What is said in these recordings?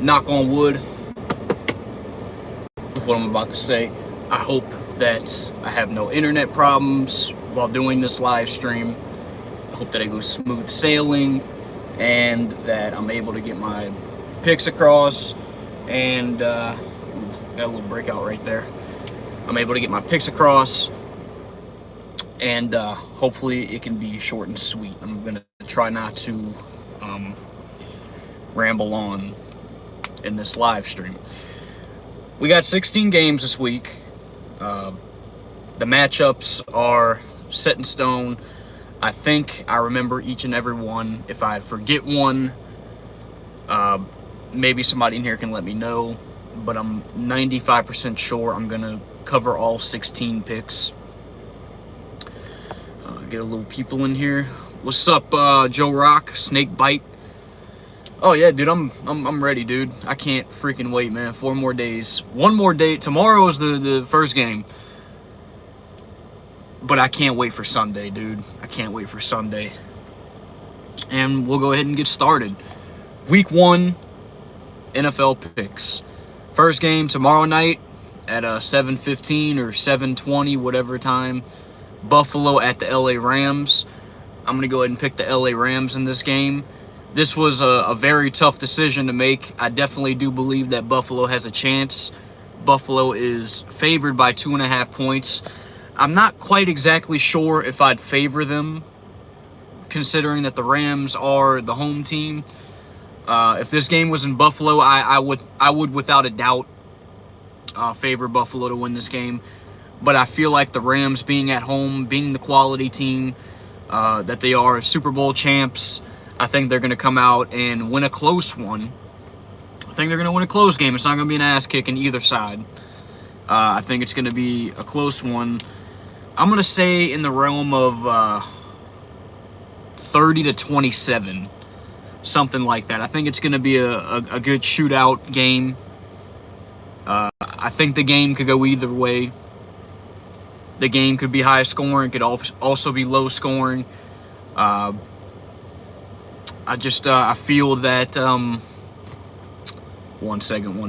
knock on wood with what I'm about to say. I hope that I have no internet problems while doing this live stream. I hope that it goes smooth sailing and that I'm able to get my picks across. And got a little breakout right there. I'm able to get my picks across, and hopefully it can be short and sweet. I'm going to try not to ramble on in this live stream. We got 16 games this week. The matchups are set in stone. I think I remember each and every one. If I forget one, maybe somebody in here can let me know. But I'm 95% sure I'm going to cover all 16 picks. Get a little people in here. What's up, Joe Rock? Snake Bite. Oh yeah, dude, I'm ready, dude. I can't freaking wait, man. 4 more days. 1 more day. Tomorrow is the first game. But I can't wait for Sunday, dude. I can't wait for Sunday. And we'll go ahead and get started. Week 1 NFL picks. First game tomorrow night at 7:15 or 7:20, whatever time. Buffalo at the LA Rams. I'm going to go ahead and pick the LA Rams in this game. This was a very tough decision to make. I definitely do believe that Buffalo has a chance. Buffalo is favored by 2.5 points. I'm not quite exactly sure if I'd favor them, considering that the Rams are the home team. If this game was in Buffalo, I would without a doubt favor Buffalo to win this game. But I feel like the Rams being at home, being the quality team that they are, Super Bowl champs, I think they're going to come out and win a close one. I think they're going to win a close game. It's not going to be an ass kick on either side. I think it's going to be a close one. I'm going to say in the realm of 30-27. Something like that. I think it's going to be a good shootout game. I think the game could go either way. The game could be high scoring, could also be low scoring. I feel that. One second.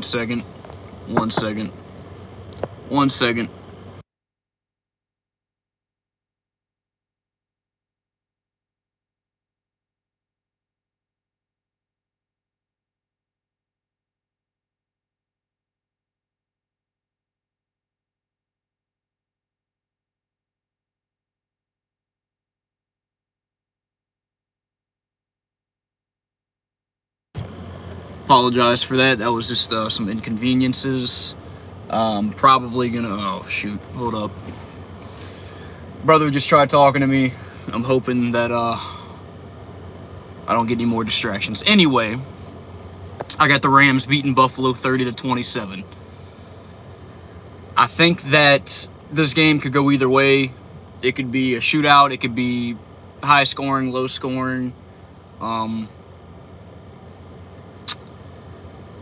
Apologize for that. That was just some inconveniences. Probably gonna. Oh shoot! Hold up. Brother just tried talking to me. I'm hoping that I don't get any more distractions. Anyway, I got the Rams beating Buffalo 30-27. I think that this game could go either way. It could be a shootout. It could be high scoring, low scoring.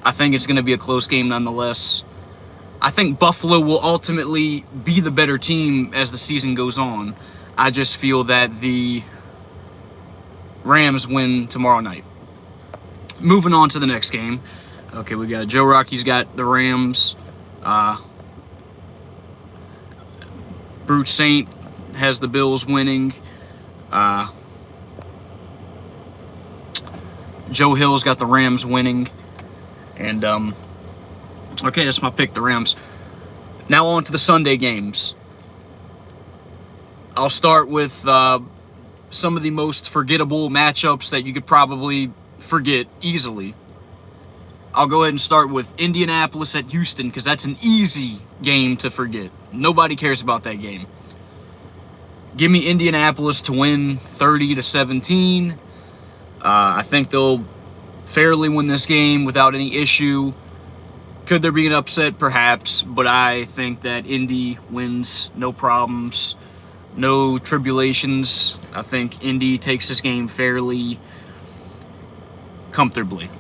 I think it's going to be a close game nonetheless. I think Buffalo will ultimately be the better team as the season goes on. I just feel that the Rams win tomorrow night. Moving on to the next game. Okay, we got Joe Rocky's got the Rams. Brute Saint has the Bills winning. Joe Hill's got the Rams winning. And, okay, that's my pick, the Rams. Now on to the Sunday games. I'll start with some of the most forgettable matchups that you could probably forget easily. I'll go ahead and start with Indianapolis at Houston, because that's an easy game to forget. Nobody cares about that game. Give me Indianapolis to win 30-17. I think they'll fairly win this game without any issue. Could there be an upset? Perhaps, but I think that Indy wins, no problems, no tribulations. I think Indy takes this game fairly comfortably.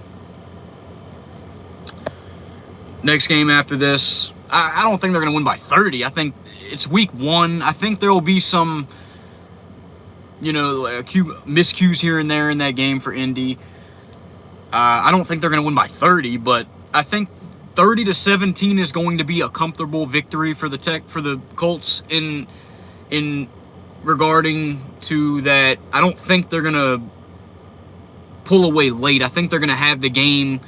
Next game after this, I don't think they're going to win by 30. I think it's week 1. I think there will be some, miscues here and there in that game for Indy. I don't think they're going to win by 30, but I think 30-17 is going to be a comfortable victory for the Colts in regarding to that. I don't think they're going to pull away late. I think they're going to have the game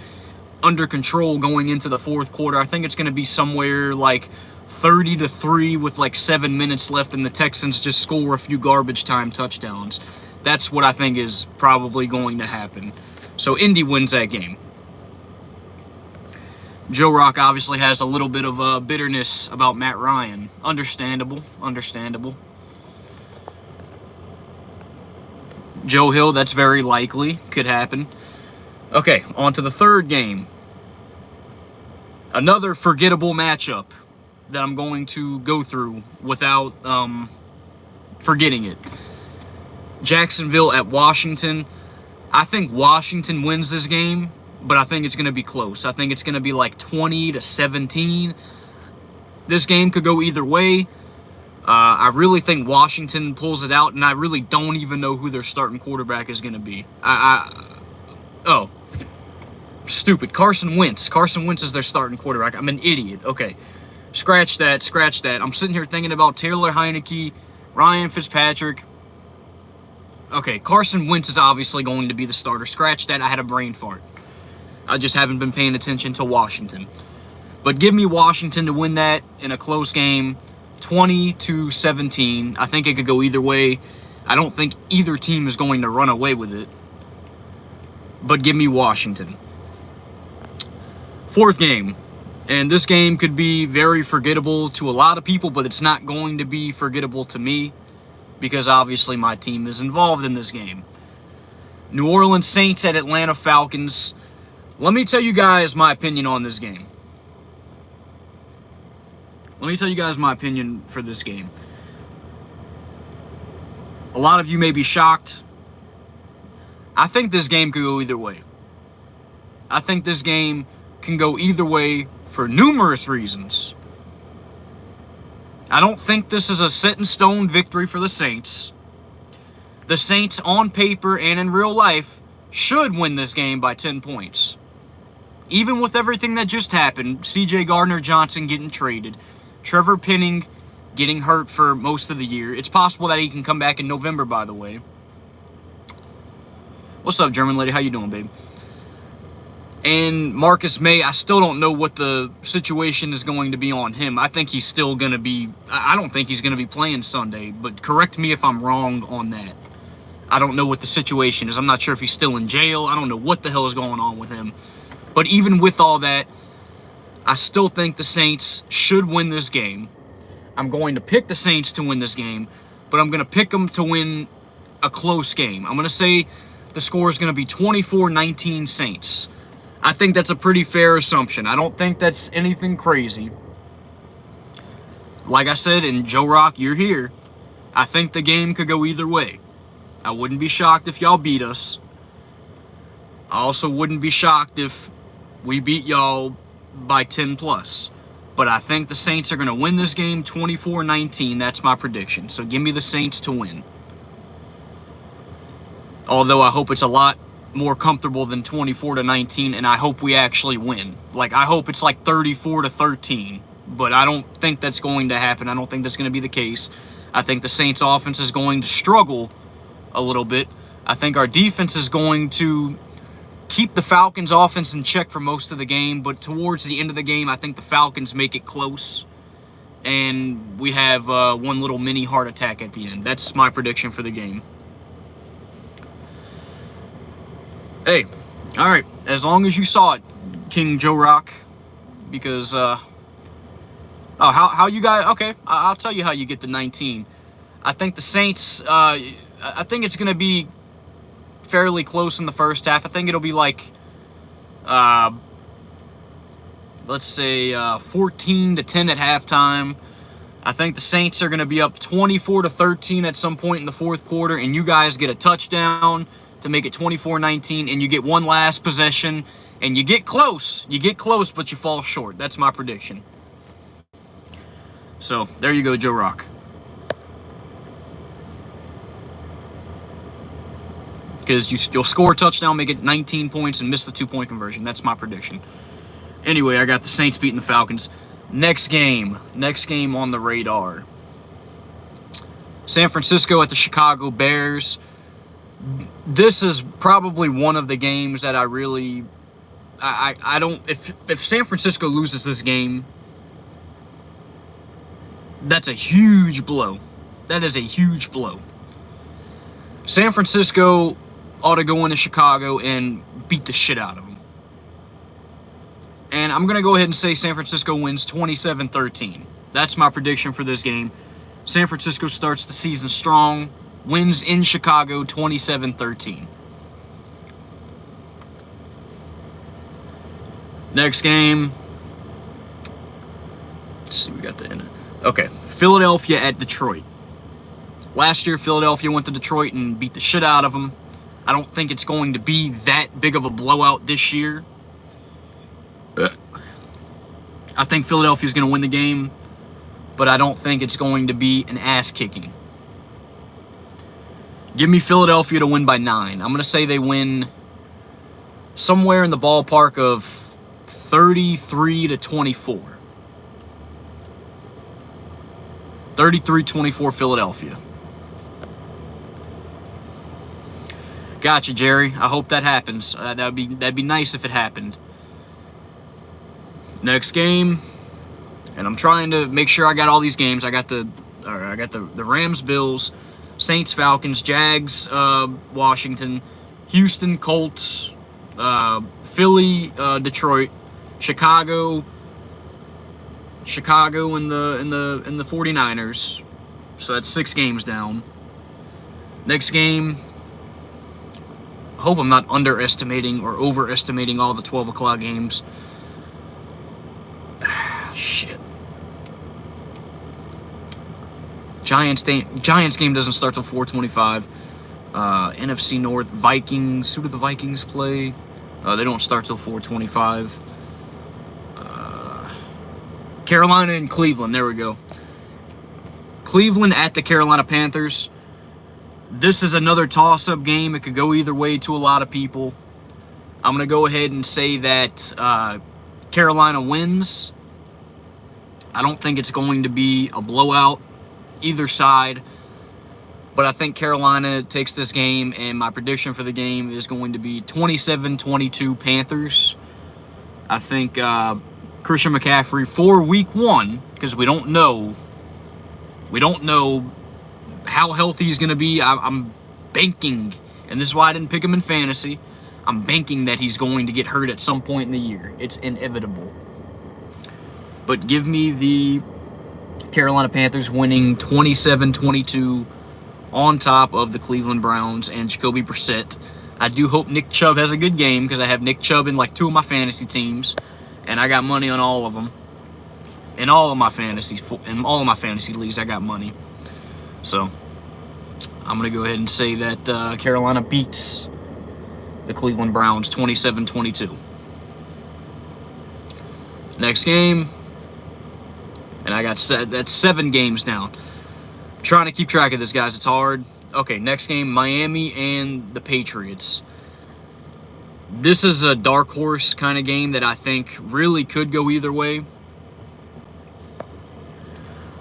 under control going into the fourth quarter. I think it's going to be somewhere like 30-3 with like 7 minutes left, and the Texans just score a few garbage time touchdowns. That's what I think is probably going to happen. So Indy wins that game. Joe Rock obviously has a little bit of bitterness about Matt Ryan. Understandable. Joe Hill, that's very likely. Could happen. Okay, on to the third game. Another forgettable matchup that I'm going to go through without forgetting it. Jacksonville at Washington. I think Washington wins this game, but I think it's going to be close. I think it's going to be like 20-17. This game could go either way. I really think Washington pulls it out, and I really don't even know who their starting quarterback is going to be. Oh, stupid. Carson Wentz. Carson Wentz is their starting quarterback. I'm an idiot. Okay, scratch that. I'm sitting here thinking about Taylor Heineke, Ryan Fitzpatrick. Okay, Carson Wentz is obviously going to be the starter. Scratch that. I had a brain fart. I just haven't been paying attention to Washington. But give me Washington to win that in a close game, 20-17. I think it could go either way. I don't think either team is going to run away with it. But give me Washington. Fourth game. And this game could be very forgettable to a lot of people, but it's not going to be forgettable to me, because obviously my team is involved in this game. New Orleans Saints at Atlanta Falcons. Let me tell you guys my opinion on this game. Let me tell you guys my opinion for this game. A lot of you may be shocked. I think this game could go either way. I think this game can go either way for numerous reasons. I don't think this is a set-in-stone victory for the Saints. The Saints, on paper and in real life, should win this game by 10 points. Even with everything that just happened, C.J. Gardner-Johnson getting traded, Trevor Penning getting hurt for most of the year. It's possible that he can come back in November, by the way. What's up, German lady? How you doing, babe? And Marcus May, I still don't know what the situation is going to be on him. I think he's still going to be... I don't think he's going to be playing Sunday, but correct me if I'm wrong on that. I don't know what the situation is. I'm not sure if he's still in jail. I don't know what the hell is going on with him. But even with all that, I still think the Saints should win this game. I'm going to pick the Saints to win this game, but I'm going to pick them to win a close game. I'm going to say the score is going to be 24-19 Saints. I think that's a pretty fair assumption. I don't think that's anything crazy. Like I said, and Joe Rock, you're here. I think the game could go either way. I wouldn't be shocked if y'all beat us. I also wouldn't be shocked if we beat y'all by 10 plus. But I think the Saints are going to win this game 24-19. That's my prediction. So give me the Saints to win. Although I hope it's a lot more comfortable than 24-19, and I hope we actually win. Like, I hope it's like 34-13, but I don't think that's going to happen. I don't think that's going to be the case. I think the Saints offense is going to struggle a little bit. I think our defense is going to keep the Falcons offense in check for most of the game, but towards the end of the game, I think the Falcons make it close, and we have one little mini heart attack at the end. That's my prediction for the game. Hey, all right, as long as you saw it, King Joe Rock, because, how you guys, okay, I'll tell you how you get the 19. I think the Saints, I think it's going to be fairly close in the first half. I think it'll be like, let's say, 14-10 at halftime. I think the Saints are going to be up 24-13 at some point in the fourth quarter, and you guys get a touchdown to make it 24-19, and you get one last possession, and you get close. You get close, but you fall short. That's my prediction. So, there you go, Joe Rock. because you'll score a touchdown, make it 19 points, and miss the 2-point conversion. That's my prediction. Anyway, I got the Saints beating the Falcons. Next game on the radar. San Francisco at the Chicago Bears. This is probably one of the games that I don't. If San Francisco loses this game, that's a huge blow. That is a huge blow. San Francisco ought to go into Chicago and beat the shit out of them. And I'm going to go ahead and say San Francisco wins 27-13. That's my prediction for this game. San Francisco starts the season strong, wins in Chicago 27-13. Next game. Let's see, we got the end. Okay, Philadelphia at Detroit. Last year, Philadelphia went to Detroit and beat the shit out of them. I don't think it's going to be that big of a blowout this year. I think Philadelphia's going to win the game, but I don't think it's going to be an ass-kicking. Give me Philadelphia to win by 9. I'm going to say they win somewhere in the ballpark of 33-24. 33-24 Philadelphia. Gotcha, Jerry. I hope that happens. That'd be nice if it happened. Next game, and I'm trying to make sure I got all these games. I got the Rams, Bills, Saints, Falcons, Jags, Washington, Houston, Colts, Philly, Detroit, Chicago, and the 49ers. So that's 6 games down. Next game. I hope I'm not underestimating or overestimating all the 12 o'clock games. Shit. Giants game doesn't start till 4:25. NFC North, Vikings. Who do the Vikings play? They don't start till 4:25. Carolina and Cleveland. There we go. Cleveland at the Carolina Panthers. This is another toss-up game. It could go either way to a lot of people. I'm going to go ahead and say that Carolina wins. I don't think it's going to be a blowout either side. But I think Carolina takes this game, and my prediction for the game is going to be 27-22 Panthers. I think Christian McCaffrey for week 1, because we don't know how healthy he's going to be. I'm banking, and this is why I didn't pick him in fantasy. I'm banking that he's going to get hurt at some point in the year. It's inevitable. But give me the Carolina Panthers winning 27-22 on top of the Cleveland Browns and Jacoby Brissett. I do hope Nick Chubb has a good game because I have Nick Chubb in like 2 of my fantasy teams, and I got money on all of them. In all of my fantasy leagues, I got money. So I'm going to go ahead and say that Carolina beats the Cleveland Browns 27-22. Next game, and I got that's 7 games down. I'm trying to keep track of this, guys. It's hard. Okay, next game, Miami and the Patriots. This is a dark horse kind of game that I think really could go either way.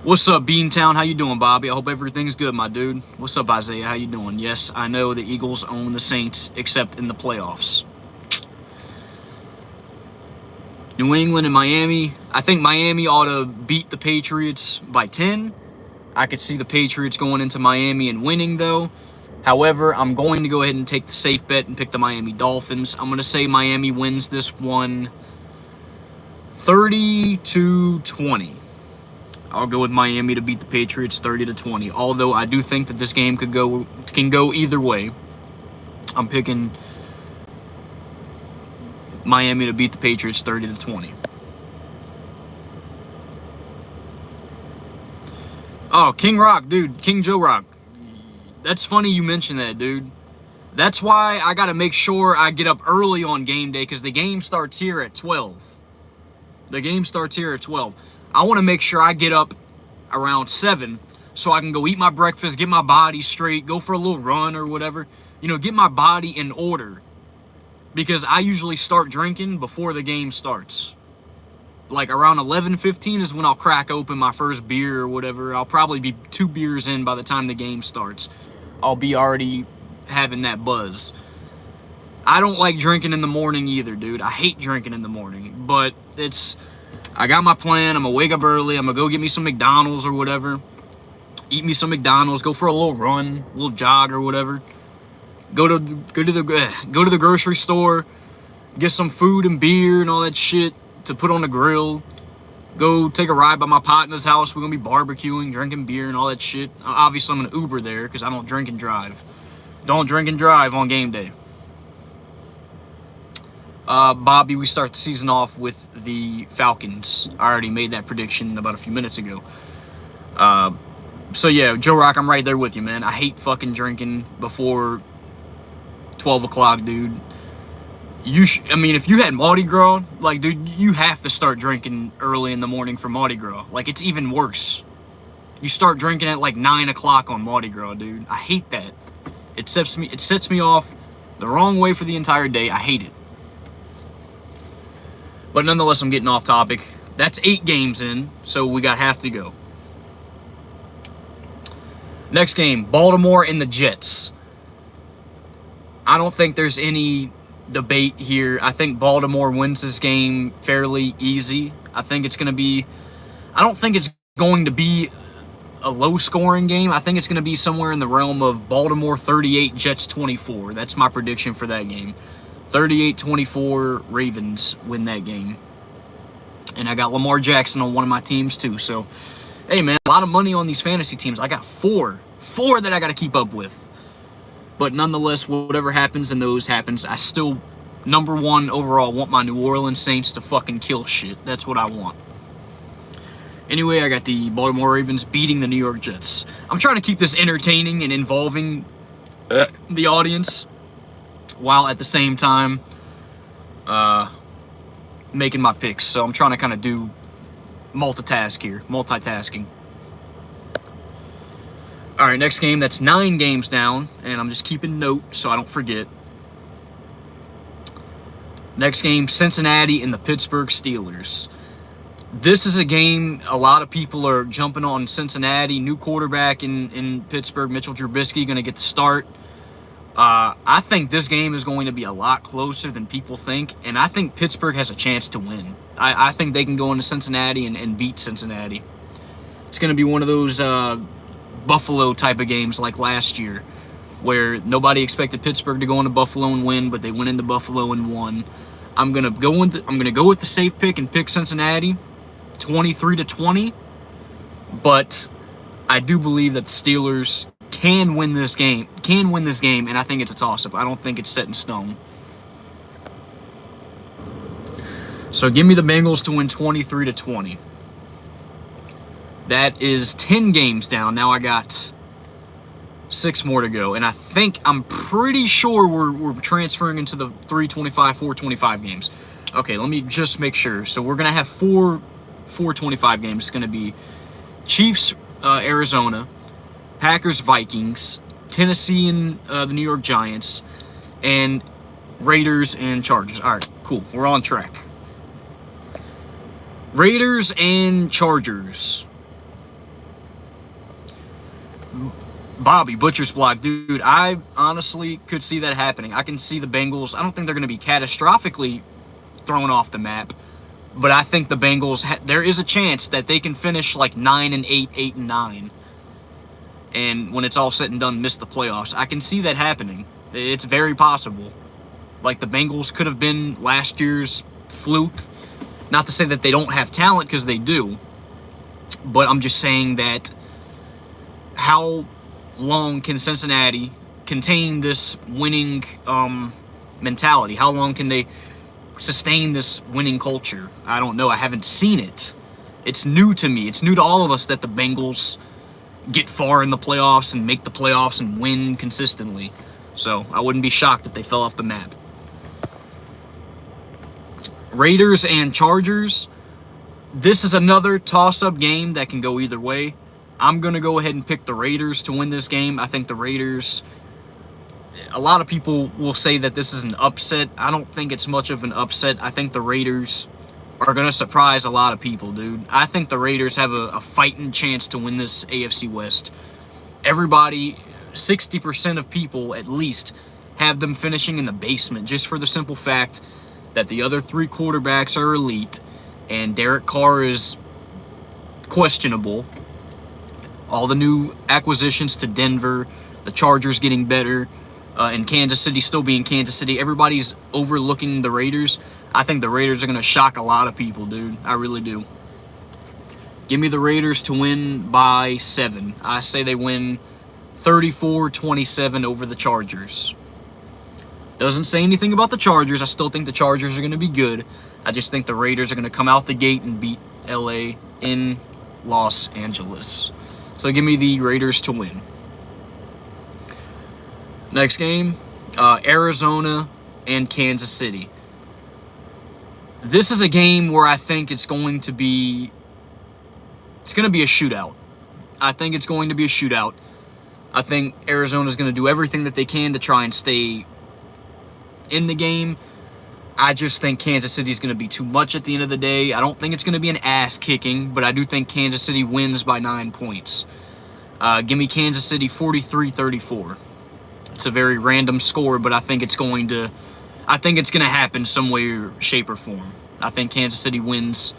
What's up, Beantown? How you doing, Bobby? I hope everything's good, my dude. What's up, Isaiah? How you doing? Yes, I know the Eagles own the Saints, except in the playoffs. New England and Miami. I think Miami ought to beat the Patriots by 10. I could see the Patriots going into Miami and winning, though. However, I'm going to go ahead and take the safe bet and pick the Miami Dolphins. I'm going to say Miami wins this one 30-20. I'll go with Miami to beat the Patriots 30-20. Although I do think that this game can go either way. I'm picking Miami to beat the Patriots 30-20. Oh, King Rock, dude. King Joe Rock. That's funny you mentioned that, dude. That's why I got to make sure I get up early on game day, because the game starts here at 12. The game starts here at 12. I want to make sure I get up around 7 so I can go eat my breakfast, get my body straight, go for a little run or whatever. get my body in order. Because I usually start drinking before the game starts. Like around 11:15 is when I'll crack open my first beer or whatever. I'll probably be 2 beers in by the time the game starts. I'll be already having that buzz. I don't like drinking in the morning either, dude. I hate drinking in the morning. But I got my plan. I'm going to wake up early. I'm going to go get me some McDonald's or whatever. Eat me some McDonald's. Go for a little run, a little jog or whatever. Go to the grocery store. Get some food and beer and all that shit to put on the grill. Go take a ride by my partner's house. We're going to be barbecuing, drinking beer and all that shit. Obviously, I'm going to Uber there because I don't drink and drive. Don't drink and drive on game day. Bobby, we start the season off with the Falcons. I already made that prediction about a few minutes ago. So yeah, Joe Rock, I'm right there with you, man. I hate fucking drinking before 12 o'clock, dude. If you had Mardi Gras, like, dude, you have to start drinking early in the morning for Mardi Gras. Like, it's even worse. You start drinking at like 9 o'clock on Mardi Gras, dude. I hate that. It sets me off the wrong way for the entire day. I hate it. But nonetheless, I'm getting off topic. That's 8 games in, so we got half to go. Next game, Baltimore and the Jets. I don't think there's any debate here. I think Baltimore wins this game fairly easy. I don't think it's going to be a low-scoring game. I think it's going to be somewhere in the realm of Baltimore 38, Jets 24. That's my prediction for that game. 38-24, Ravens win that game. And I got Lamar Jackson on one of my teams too. So, hey man, a lot of money on these fantasy teams. I got four that I got to keep up with. But nonetheless, whatever happens in those happens. I still, number one overall, want my New Orleans Saints to fucking kill shit. That's what I want. Anyway, I got the Baltimore Ravens beating the New York Jets. I'm trying to keep this entertaining and involving the audience, while at the same time making my picks. So I'm trying to kind of do multitasking. All right, next game, that's 9 games down, and I'm just keeping note so I don't forget. Next game, Cincinnati and the Pittsburgh Steelers. This is a game a lot of people are jumping on Cincinnati. New quarterback in Pittsburgh, Mitchell Trubisky, going to get the start. I think this game is going to be a lot closer than people think, and I think Pittsburgh has a chance to win. I think they can go into Cincinnati and beat Cincinnati. It's going to be one of those Buffalo type of games like last year, where nobody expected Pittsburgh to go into Buffalo and win, but they went into Buffalo and won. I'm gonna go with the safe pick and pick Cincinnati, 23-20. But I do believe that the Steelers can win this game, and I think it's a toss-up. I don't think it's set in stone. So give me the Bengals to win 23-20. That is 10 games down. Now I got 6 more to go, and I'm pretty sure we're transferring into the 325, 425 games. Okay, let me just make sure. So we're gonna have 425 games. It's gonna be Chiefs, Arizona, Packers, Vikings, Tennessee, and the New York Giants, and Raiders and Chargers. All right, cool. We're on track. Raiders and Chargers. Bobby, Butcher's Block. Dude, I honestly could see that happening. I can see the Bengals. I don't think they're going to be catastrophically thrown off the map, but I think the Bengals, there is a chance that they can finish like 9-8, 8-9, and when it's all said and done, miss the playoffs. I can see that happening. It's very possible. Like the Bengals could have been last year's fluke. Not to say that they don't have talent, because they do, but I'm just saying that how long can Cincinnati contain this winning mentality? How long can they sustain this winning culture? I don't know. I haven't seen it. It's new to me. It's new to all of us that the Bengals get far in the playoffs and make the playoffs and win consistently. So I wouldn't be shocked if they fell off the map. Raiders and Chargers. This is another toss-up game that can go either way. I'm going to go ahead and pick the Raiders to win this game. I think the Raiders, A lot of people will say that this is an upset. I don't think it's much of an upset. I think the Raiders are going to surprise a lot of people, dude. I think the Raiders have a fighting chance to win this AFC West. Everybody, 60% of people at least, have them finishing in the basement, just for the simple fact that the other three quarterbacks are elite and Derek Carr is questionable. All the new acquisitions to Denver, the Chargers getting better, and Kansas City still being Kansas City. Everybody's overlooking the Raiders. I think the Raiders are going to shock a lot of people, dude. I really do. Give me the Raiders to win by 7. I say they win 34-27 over the Chargers. Doesn't say anything about the Chargers. I still think the Chargers are going to be good. I just think the Raiders are going to come out the gate and beat LA in Los Angeles. So give me the Raiders to win. Next game, Arizona and Kansas City. This is a game where I think it's going to be a shootout. I think it's going to be a shootout. I think Arizona's going to do everything that they can to try and stay in the game. I just think Kansas City is going to be too much at the end of the day. I don't think it's going to be an ass kicking, but I do think Kansas City wins by 9 points. Give me Kansas City 43-34. It's a very random score, but I think it's going to happen some way, shape, or form. I think Kansas City wins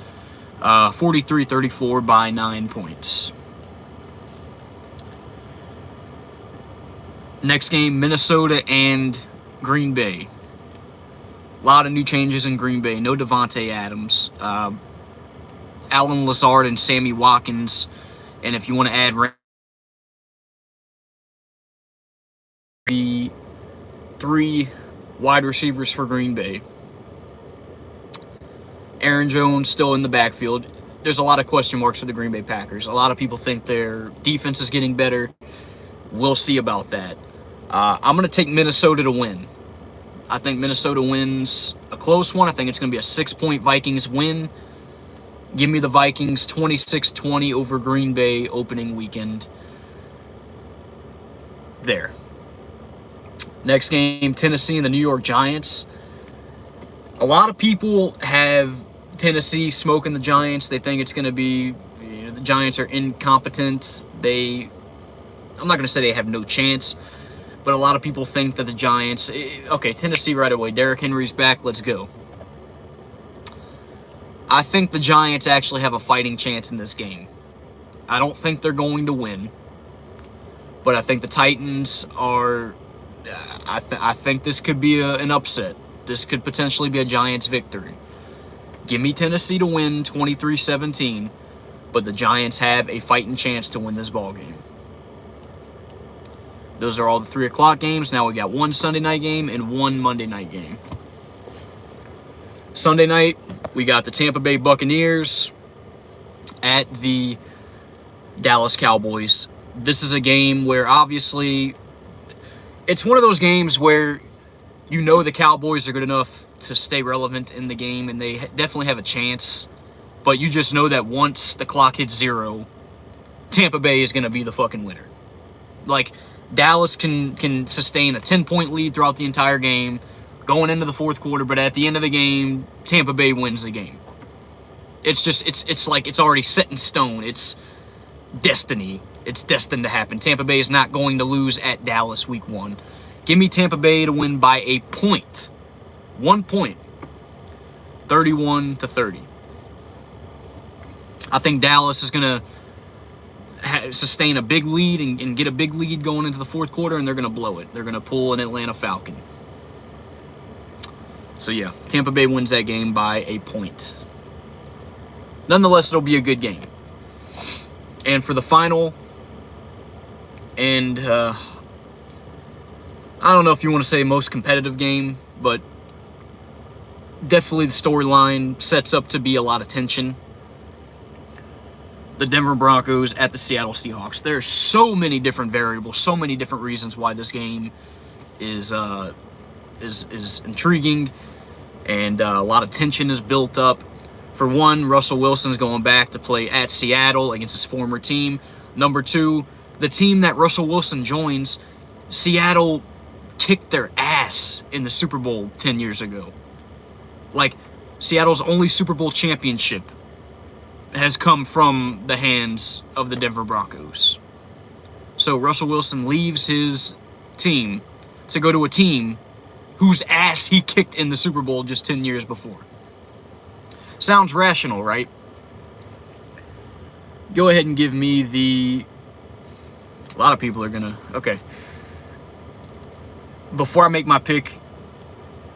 43-34 by 9 points. Next game, Minnesota and Green Bay. A lot of new changes in Green Bay. No Devontae Adams. Alan Lazard and Sammy Watkins. And if you want to add three wide receivers for Green Bay. Aaron Jones still in the backfield. There's a lot of question marks for the Green Bay Packers. A lot of people think their defense is getting better. We'll see about that. I'm going to take Minnesota to win. I think Minnesota wins a close one. I think it's going to be a 6-point Vikings win. Give me the Vikings 26-20 over Green Bay opening weekend. There. Next game, Tennessee and the New York Giants. A lot of people have Tennessee smoking the Giants. They think it's going to be, the Giants are incompetent. I'm not going to say they have no chance, but a lot of people think that the Giants, okay, Tennessee right away. Derrick Henry's back. Let's go. I think the Giants actually have a fighting chance in this game. I don't think they're going to win, but I think the Titans are. I think this could be an upset. This could potentially be a Giants victory. Give me Tennessee to win 23-17, but the Giants have a fighting chance to win this ball game. Those are all the 3 o'clock games. Now we got one Sunday night game and one Monday night game. Sunday night, we got the Tampa Bay Buccaneers at the Dallas Cowboys. This is a game where obviously it's one of those games where the Cowboys are good enough to stay relevant in the game, and they definitely have a chance. But you just know that once the clock hits 0, Tampa Bay is going to be the fucking winner. Like, Dallas can sustain a 10-point lead throughout the entire game, going into the fourth quarter, but at the end of the game, Tampa Bay wins the game. It's like it's already set in stone. It's destiny. It's destined to happen. Tampa Bay is not going to lose at Dallas week 1. Give me Tampa Bay to win by a point. 1 point. 31-30. I think Dallas is going to sustain a big lead and get a big lead going into the fourth quarter, and they're going to blow it. They're going to pull an Atlanta Falcon. So, yeah, Tampa Bay wins that game by a point. Nonetheless, it'll be a good game. And for the final, and I don't know if you want to say most competitive game, but definitely the storyline sets up to be a lot of tension. The Denver Broncos at the Seattle Seahawks. There's so many different variables, so many different reasons why this game is intriguing, and a lot of tension is built up. For one, Russell Wilson's going back to play at Seattle against his former team. Number two, the team that Russell Wilson joins, Seattle kicked their ass in the Super Bowl 10 years ago. Like, Seattle's only Super Bowl championship has come from the hands of the Denver Broncos. So Russell Wilson leaves his team to go to a team whose ass he kicked in the Super Bowl just 10 years before. Sounds rational, right? Go ahead and give me the... A lot of people are gonna... Okay. Before I make my pick,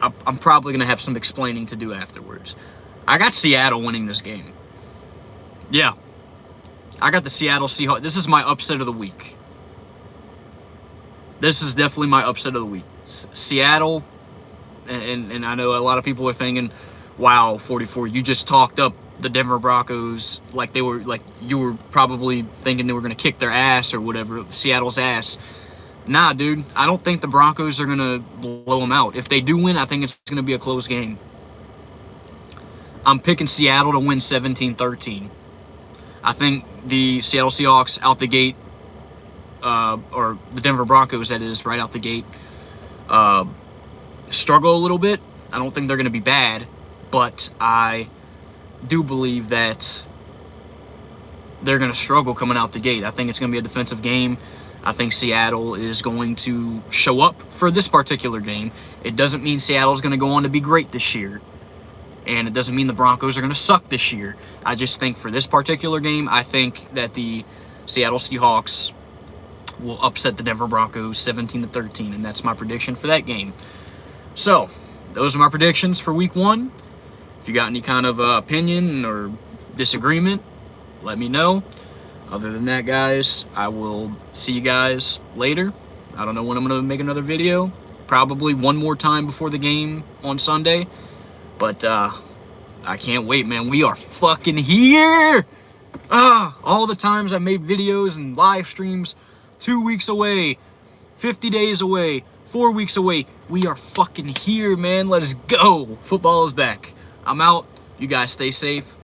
I'm probably gonna have some explaining to do afterwards. I got Seattle winning this game. Yeah. I got the Seattle Seahawks. This is my upset of the week. This is definitely my upset of the week. Seattle, and I know a lot of people are thinking, wow, 44, you just talked up the Denver Broncos like they were, like you were probably thinking they were going to kick their ass or whatever, Seattle's ass. Nah, dude, I don't think the Broncos are going to blow them out. If they do win, I think it's going to be a close game. I'm picking Seattle to win 17-13. I think the Seattle Seahawks out the gate, or the Denver Broncos, that is, right out the gate, struggle a little bit. I don't think they're going to be bad, but I do believe that they're going to struggle coming out the gate. I think it's going to be a defensive game. I think Seattle is going to show up for this particular game. It doesn't mean Seattle's going to go on to be great this year, and it doesn't mean the Broncos are going to suck this year. I just think for this particular game, I think that the Seattle Seahawks will upset the Denver Broncos 17-13, and that's my prediction for that game. So, those are my predictions for Week 1. If you got any kind of opinion or disagreement, let me know. Other than that, guys, I will see you guys later. I don't know when I'm going to make another video. Probably one more time before the game on Sunday. But I can't wait, man. We are fucking here! All the times I made videos and live streams, 2 weeks away, 50 days away, 4 weeks away. We are fucking here, man. Let us go. Football is back. I'm out. You guys stay safe.